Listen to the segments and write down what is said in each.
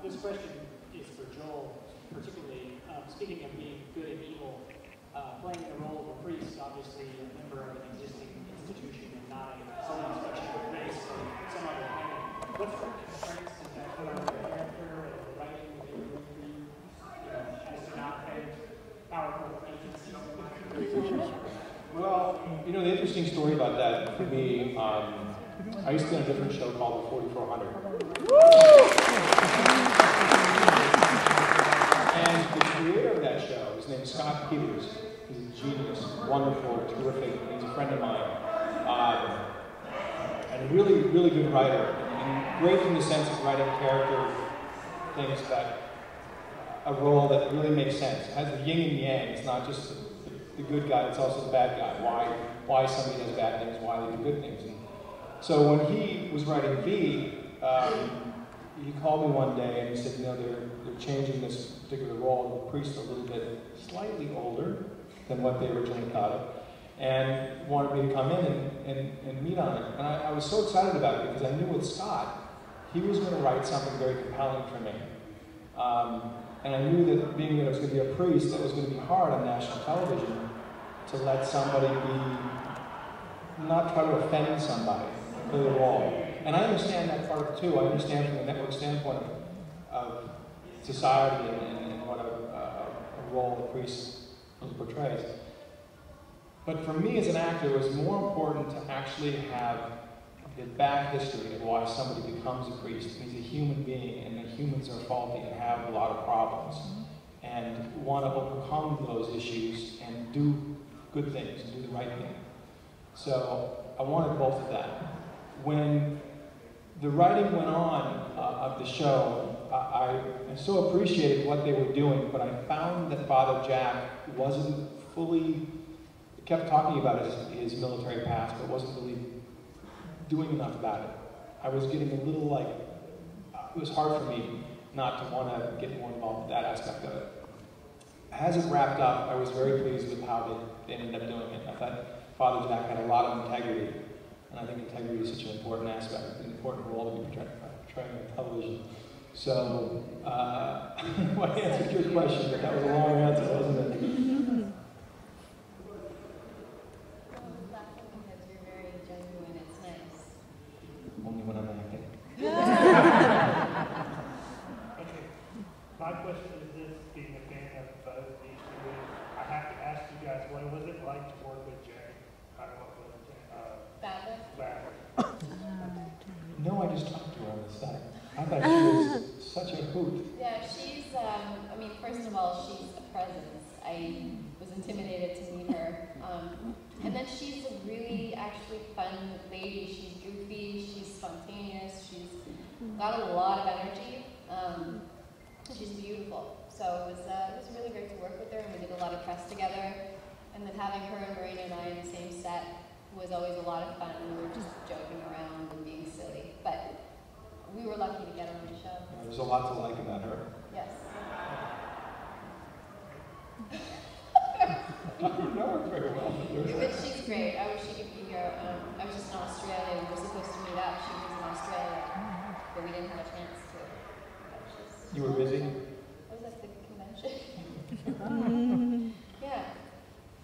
This question is for Joel, particularly speaking of being good and evil, playing the role of a priest, obviously a member of an existing institution and not someone especially with race or some other opinion. What's the strengths and that put on your character and the writing that you do for you, as to not have powerful agency? Well, the interesting story about that for me, I used to be on a different show called The 4400. And the creator of that show, his name is Scott Peters. He's a genius, wonderful, terrific. He's a friend of mine. And a really, really good writer. And great in the sense of writing character things that a role that really makes sense. It has the yin and yang. It's not just the good guy, it's also the bad guy. Why somebody does bad things, why they do good things. And so when he was writing V, he called me one day and he said, they're changing this particular role of the priest a little bit slightly older than what they originally thought of, and wanted me to come in and meet on it. And I was so excited about it because I knew with Scott, he was going to write something very compelling for me. And I knew that being that I was going to be a priest, that was going to be hard on national television to let somebody not try to offend somebody, play the role. And I understand that part too. I understand from the network standpoint of society and what a role a priest portrays. But for me as an actor, it was more important to actually have the back history of why somebody becomes a priest. He's a human being, and the humans are faulty and have a lot of problems, and want to overcome those issues and do good things and do the right thing. So I wanted both of that. When the writing went on of the show, I so appreciated what they were doing, but I found that Father Jack wasn't fully, kept talking about his military past, but wasn't really doing enough about it. I was getting a little it was hard for me not to want to get more involved with that aspect of it. As it wrapped up, I was very pleased with how they ended up doing it. I thought Father Jack had a lot of integrity, and I think integrity is such an important aspect, an important role to be portraying on television. So, I answered your question, but that was a long answer, wasn't it? Only when I'm acting. Okay. My question is this, being a fan of both these two, I have to ask you guys, what was it like to work with Jane? What was it? No, I just talked to her on the set. I thought she was such a hoot. Yeah, she's, first of all, she's a presence. I was intimidated to meet her. And then she's a really, actually fun lady. She's goofy, she's spontaneous, she's got a lot of energy. She's beautiful. So it was really great to work with her, and we did a lot of press together. And then having her and Marina and I in the same set was always a lot of fun. We were just joking around and being silly. But we were lucky to get her on the show. There's a lot to like about her. Yes. I don't know her very well. But she's great. I wish she could be here. I was just in Australia. We were supposed to meet up. She was in Australia, but we didn't have a chance to. You were busy? I was at the convention. Yeah.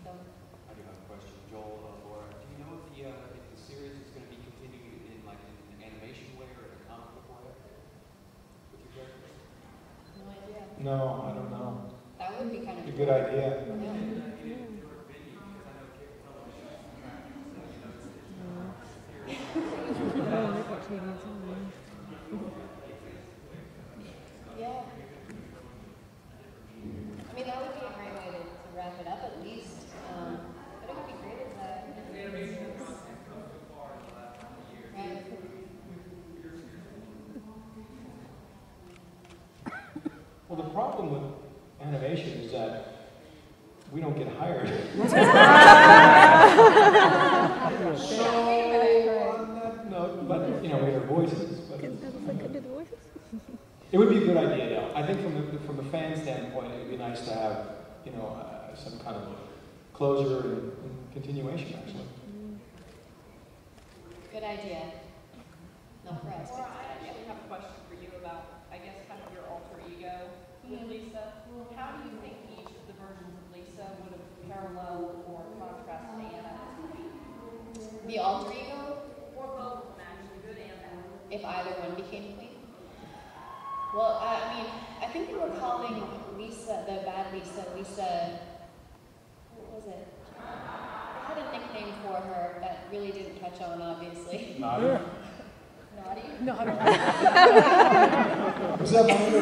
So. I do have a question, Joel, Laura. Do you know if the series is going to be continuing in an animation way or in a comic book way with your characters? No idea. No, I don't know. That would be kind of a good idea. Yeah. That would be a great way to wrap it up at least. But it would be great as a... Right. Well, the problem with animation is that we don't get hired. So, on that note, but we have voices. But it would be a good idea, though. I think from the fan standpoint, it would be nice to have, some kind of closure and continuation, actually. Good idea. Not for us. Laura, I actually have a question for you about I guess, kind of your alter ego with Lisa. How do you think each of the versions of Lisa would have paralleled or contrasted Anna as queen? The alter ego, Or both of them, actually, good and bad. if either one became queen. Well, I mean, I think they were calling Lisa, the bad Lisa, what was it? They had a nickname for her that really didn't catch on, obviously. Naughty? Naughty? Was that one of the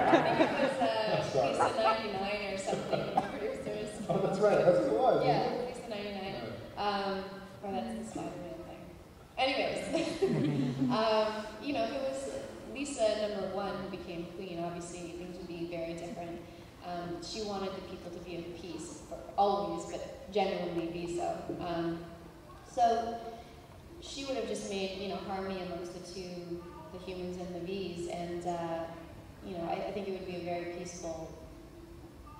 I think it was Lisa 99 or something, the producers. Oh, that's right. That's what it was. Yeah, Lisa 99. Or that's the Spider-Man thing. Anyways, you know, if it was Lisa #1 who became queen, obviously things would be very different. She wanted the people to be at peace, for always, but genuinely be so. So she would have just made, you know, harmony amongst the humans and the bees, and you know, I think it would be a very peaceful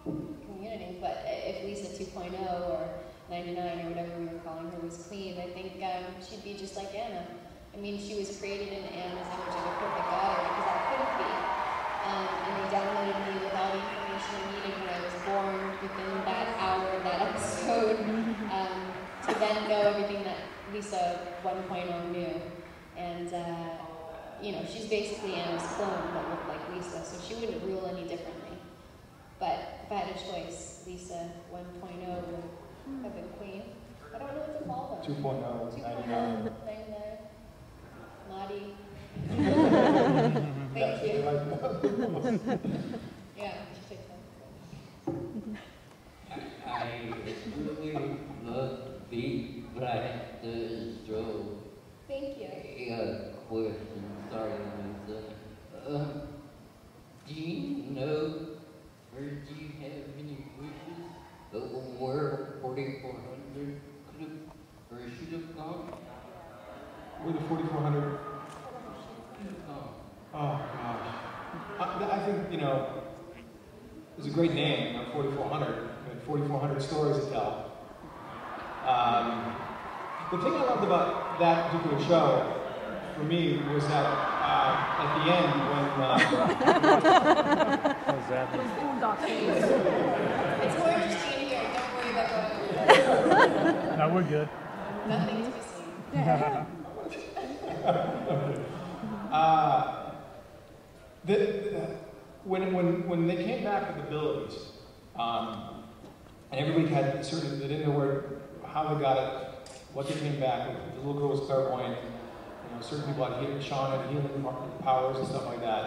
community. But if Lisa 2.0 or 99 or whatever we were calling her was queen, I think she'd be just like Anna. I mean, she was created in Anna's image of a perfect daughter, because I couldn't be. And they downloaded me with all the information I needed when I was born within that hour of that episode, to then know everything that Lisa 1.0 knew. And, you know, she's basically Anna's clone that looked like Lisa, so she wouldn't rule any differently. But if I had a choice, Lisa 1.0 would have been queen. I don't know what to call them. 2.0, 99. 99. Naughty. Thank you. Yeah, she takes that. I really love the black stroke. Thank you. Question, sorry, Lisa. Do you know, or do you have any wishes of where 4,400 could have, or should have gone? Where the 4,400? Oh, gosh. I think, you know, it's a great name, 4,400. We had 4,400 stories to tell. The thing I loved about that particular show, for me, was that at the end, when... How's that? It's gorgeous being here. Don't worry about going. No, we're good. Nothing to be seen. When they came back with abilities, and everybody had certain, they didn't know how they got it, what they came back with. The little girl was clairvoyant. You know, certain people had Sean had healing powers and stuff like that.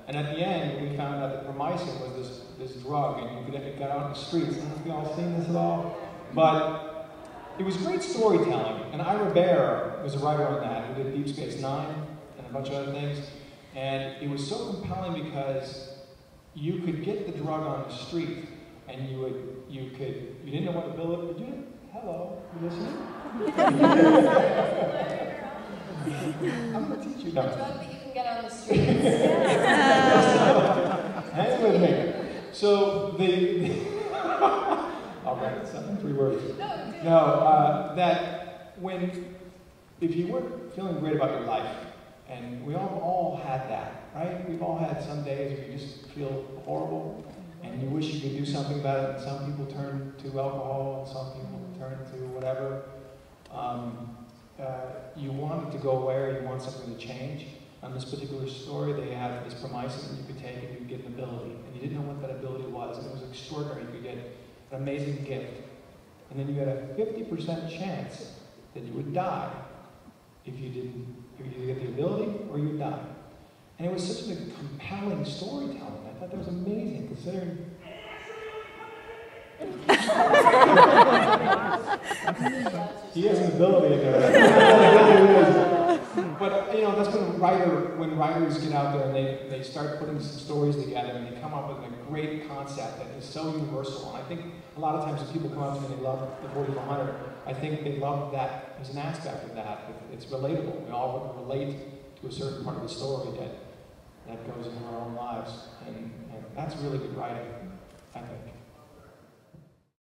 And at the end, we found out that promycin was this drug, and you could get out in the streets. I don't know if you all seen this at all, but it was great storytelling. And Ira Bear was a writer on that, who did Deep Space Nine and a bunch of other things. And it was so compelling because you could get the drug on the street, and you didn't know what the bill was. Hello, you listening? I'm going to teach you A now. drug that you can get on the streets. Hang with me. So I'll write it down, 3 words. No, that if you weren't feeling great about your life, and we all had that, right? We've all had some days where you just feel horrible, and you wish you could do something about it, and some people turn to alcohol, and some people turn to whatever. You want it to go away, you want something to change. On this particular story, they had this promycin that you could take and you could get an ability. And you didn't know what that ability was, and it was extraordinary. You could get an amazing gift. And then you had a 50% chance that you would die if you didn't get the ability or you would die. And it was such a compelling storytelling. I thought that was amazing, considering... He has an ability in there. But, you know, that's when writers get out there and they start putting some stories together and they come up with a great concept that is so universal. And I think a lot of times when people come up to me and they love the 4,400, I think they love that as an aspect of that. It's relatable. We all relate to a certain part of the story that goes in our own lives. And that's really good writing, I think.